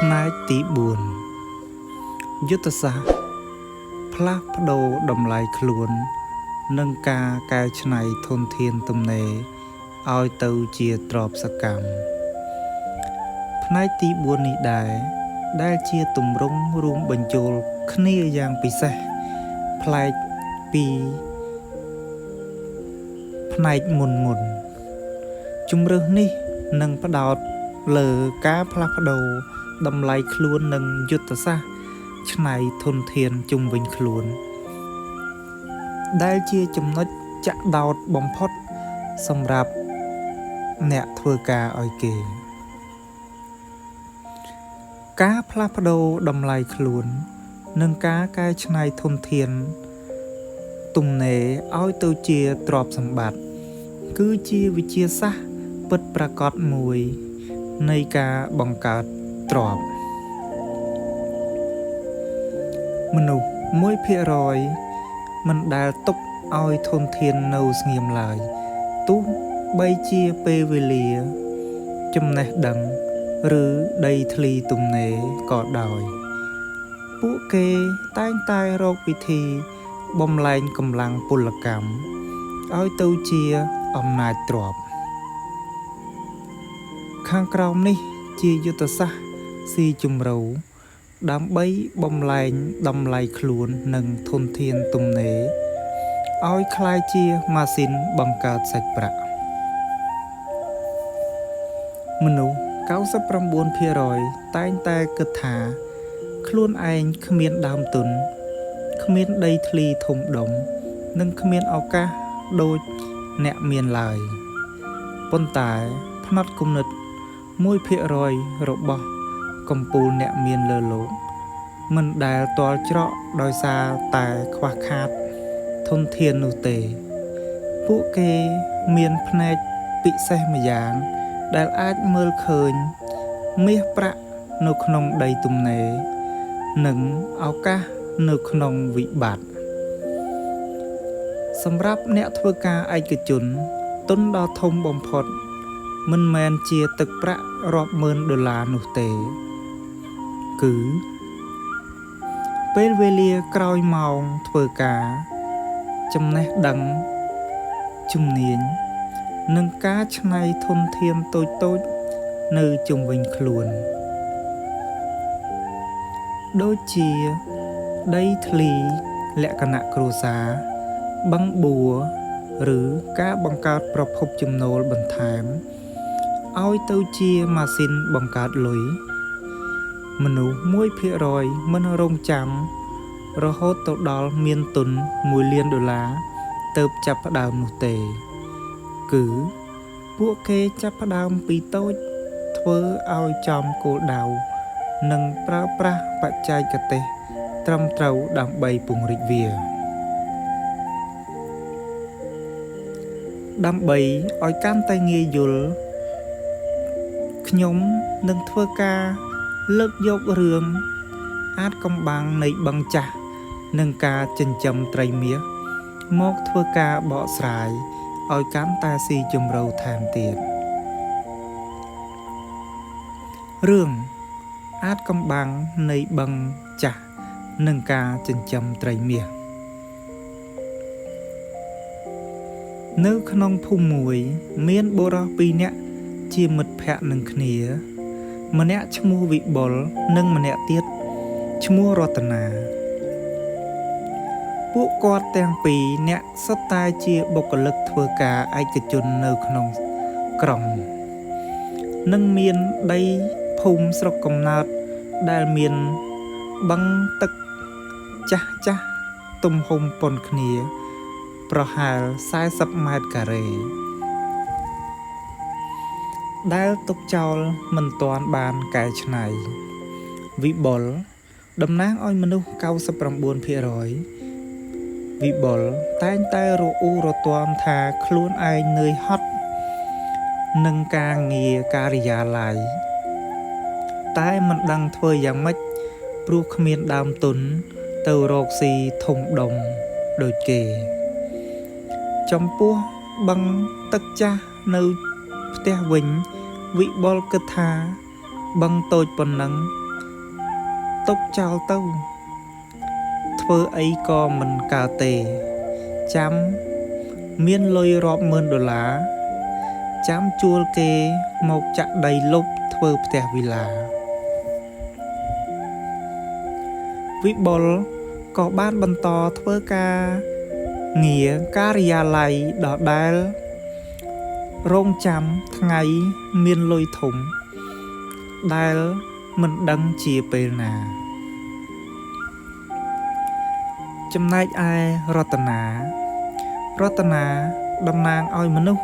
ផ្នែកទី4យុទ្ធសាស្ត្រផ្លាស់ប្ដូរតម្លៃខ្លួននិងការកែច្នៃធនធានទំនេរឲ្យទៅជាទ្រព្យសកម្មផ្នែកទី4នេះដែលជាទម្រង់រួមបញ្ចូលគ្នាយ៉ាងពិសេសប្លែកពីផ្នែកមុនជំរើសនេះនឹងផ្ដោតលើការផ្លាស់ប្ដូរតម្លៃខ្លួននិងយុទ្ធសាស្ត្រច្នៃធនធានជុំវិញខ្លួនដែលជាចំណុចចាក់ដោតបំផុតសម្រាប់អ្នកធ្វើការឲ្យគេការផ្លាស់ប្ដូរតម្លៃខ្លួននិងការកែច្នៃធនធានទំនេរឲ្យទៅជាទ្រព្យសម្បត្តិគឺជាវិទ្យាសាស្ត្រពិតប្រាកដមួយនៃការបង្កើតទ្រព្យមនុស្ស 1% មិនដែលទុកឲ្យធនធាននៅស្ងៀមឡើយទោះបីជាពេលវេលាចំណេះដឹងឬដីធ្លីទំនេរក៏ដោយពួកគេតែងតែរកវិធីបំលែងកម្លាំងពលកម្មឲ្យទៅជាអំណាចទ្រព្យខាងក្រោមនេះជាយុទ្ធសាស្ត្រស៊ីជម្រៅដើម្បីបំលែងតម្លៃខ្លួននិងធនធានទំនេរឲ្យคล้ายជាម៉ាស៊ីនបង្កើតសាច់ប្រាក់មនុស្ស 99% តែងតែគិតថាខ្លួនឯងគ្មានដើមទុនគ្មានដីធ្លីធំដុំនិងគ្មានឱកាសដូចអ្នកមានឡើយប៉ុន្តែផ្នត់គំនិត 1% របស់កំពូលអ្នកមានលើលោកមិនដែលទាល់ច្រកដោយសារតែខ្វះខាតធនធាននោះទេពួកគេមានភ្នែកពិសេសម្យ៉ាងដែលអាចមើលឃើញមាសប្រាក់នៅក្នុងដីទំនេរនិងឱកាសនៅក្នុងវិបត្តិសម្រាប់អ្នកធ្វើការឯកជនទុនដ៏ធំបំផុតមិនមែនជាទឹកប្រាក់រាប់ម៉ឺនដុល្លារនោះទេគឺពេលវេលាក្រោយម៉ោងធ្វើការចំណេះដឹងជំនាញនិងការច្នៃធនធានតូចៗនៅជុំវិញខ្លួនដូចជាដីធ្លីលក្ខណៈគ្រួសារបឹងបួរឬការបង្កើតប្រភពចំណូលបន្ថែមឲ្យទៅជាម៉ាស៊ីនបង្កើតលុយមនុស្ស 1% មិនរងចាំរហូតទៅដល់មានទុន$1 លានទើបចាប់ផ្ដើមនោះទេគឺពួកគេចាប់ផ្ដើមពីតូចធ្វើឲ្យចំគោលដៅនិងប្រើប្រាស់បច្ចេកទេសត្រឹមត្រូវដើម្បីពង្រីកវាដើម្បីឲ្យកាន់តែងាយយល់ខ្ញុំនឹងធ្វើការលើកយករឿងអាចកំបាំងនៃបឹងចាស់និងការចិញ្ចឹមត្រីមាសមកធ្វើការបកស្រាយឲ្យកាន់តែស៊ីជម្រៅថែមទៀតរឿងអាចកំបាំងនៃបឹងចាស់និងការចិញ្ចឹមត្រីមាសនៅក្នុងភូមិមួយមានបុរស2នាក់ជាមិត្តភក្តិនឹងគ្នាម្នាក់ឈ្មោះវិបុលនិងម្នាក់ទៀតឈ្មោះរតនាពួកគាត់ទាំងពីរនាក់សុទ្ធតែជាបុគ្គលិកធ្វើការឯកជននៅក្នុងក្រុងនិងមានដីភូមិស្រុកកំណើតដែលមានបឹងទឹកចាស់ទំហំប៉ុនគ្នាប្រហែល40 ម៉ែត្រការ៉េដែលទុកចោលមិនទាន់បានកែច្នៃវិបុលតំណាងឲ្យមនុស្ស 99% វិបុលតែងតែរអ៊ូរទាំថាខ្លួនឯងនឿយហត់នឹងការងារការិយាល័យតែមិនដឹងធ្វើយ៉ាងម៉េចព្រោះគ្មានដើមទុនទៅរកស៊ីធំដុំដូចគេចំពោះបឹងទឹកចាស់នៅផ្ទះវិញវិបុលគិតថាបឹងតូចប៉ុណ្ណឹង ទុកចោលទៅធ្វើអីក៏មិនកើតទេចាំមានលុយរាប់ម៉ឺនដុល្លារចាំជួលគេមកចាក់ដីលុបធ្វើផ្ទះវីឡាវិបុលក៏បានបន្តធ្វើការងារការិយាល័យដដែលរងចាំថ្ងៃមានលុយធំដែលមិនដឹងជាពេលណាចំណែកឯរតនាតំណាងឲ្យមនុស្ស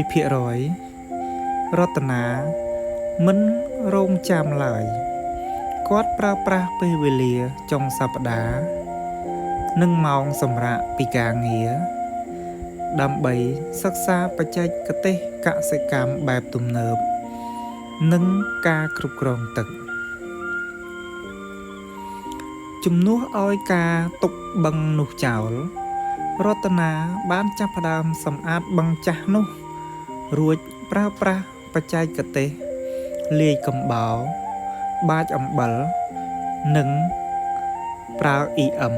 1%រតនាមិនរងចាំឡើយគាត់ប្រើប្រាស់ពេលវេលាចុងសប្តាហ៍និងម៉ោងសម្រាកពីការងារដើម្បីសិក្សាបច្ចេកទេសកសិកម្មបែបទំនើបនិងការគ្រប់គ្រងទឹកជំនួសឲ្យការទុកបឹងនោះចោលរតនាបានចាប់ផ្ដើមសម្អាតបឹងចាស់នោះរួចប្រើប្រាស់បច្ចេកទេសលាយកំបោរបាចអំបិលនិងប្រើ EM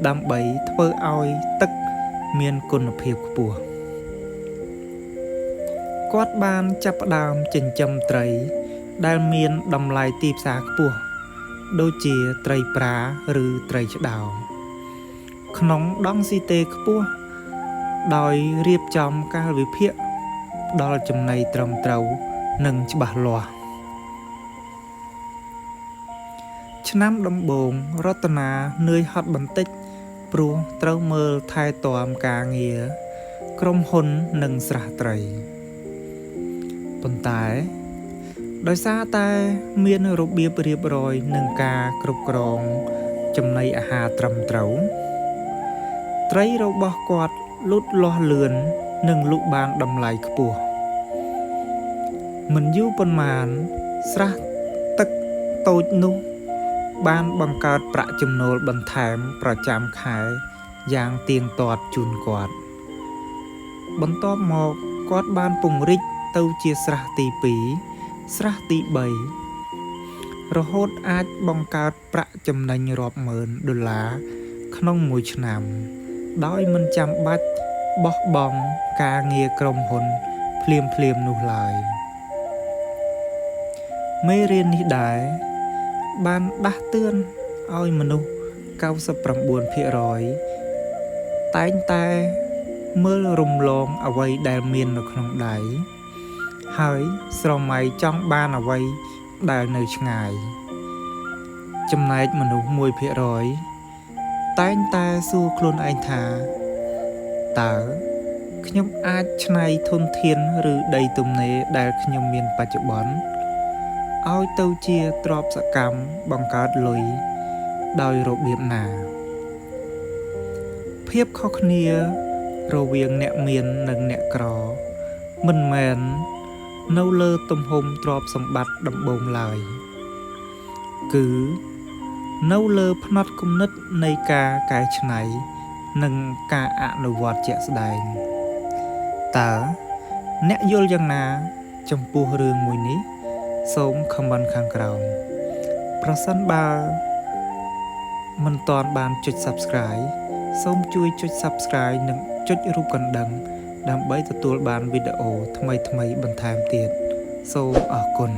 ដើម្បីធ្វើឲ្យទឹកមានគុណភាពខ្ពស់គាត់បានចាប់ផ្ដើមចិញ្ចឹមត្រីដែលមានតម្លៃទីផ្សារខ្ពស់ដូចជាត្រីប្រាឬត្រីឆ្ដោក្នុងដង់ស៊ីតេខ្ពស់ដោយរៀបចំកាលវិភាគដល់ចំណីត្រឹមត្រូវនិងច្បាស់លាស់ឆ្នាំដំបូងរតនានឿយហត់បន្តិចព្រោះត្រូវមើលថែទាំការងារក្រុមហ៊ុននិងស្រះត្រីប៉ុន្តែដោយសារតែមានរបៀបរៀបរយនិងការគ្រប់គ្រងចំណីអាហារត្រឹមត្រូវត្រីរបស់គាត់លូតលាស់លឿននិងលក់បានតម្លៃខ្ពស់មិនយូរប៉ុន្មានស្រះទឹកតូចនោះបានបង្កើតប្រាក់ចំណូលបន្ថែមប្រចាំខែយ៉ាងទៀងទាត់ជូនគាត់បន្ទាប់មកគាត់បានពង្រីកទៅជាស្រះទី2ស្រះទី3រហូតអាចបង្កើតប្រាក់ចំណេញរាប់ម៉ឺនដុល្លារក្នុងមួយឆ្នាំដោយមិនចាំបាច់បោះបង់ការងារក្រុមហ៊ុនភ្លាមនោះឡើយមេរៀននេះដែរបានដាស់តឿនឲ្យមនុស្ស 99% តែងតែមើលរំលងអ្វីដែលមាននៅក្នុងដៃហើយស្រមៃចង់បានអ្វីដែលនៅឆ្ងាយចំណែកមនុស្ស 1% តែងតែសួរខ្លួនឯងថាតើខ្ញុំអាចច្នៃធនធានឬដីទំនេរដែលខ្ញុំមានបច្ចុប្បន្នឲ្យទៅជាទ្រព្យសកម្មបង្កើតលុយដោយរបៀបណាភាពខុសគ្នារវាងអ្នកមាននិងអ្នកក្រមិនមែននៅលើទំហំទ្រព្យសម្បត្តិដំបូងឡើយគឺនៅលើផ្នត់គំនិតនៃការកែច្នៃនិងការអនុវត្តជាក់ស្ដែងតើអ្នកយល់យ៉ាងណាចំពោះរឿងមួយនេះសូមខមមិនខាងក្រោមប្រសិនបើមិនទាន់បានចុច Subscribe សូមជួយចុច Subscribe និងចុចរូបកណ្ដឹងដើម្បីទទួលបានវីដេអូថ្មីបន្ថែមទៀតសូមអរគុណ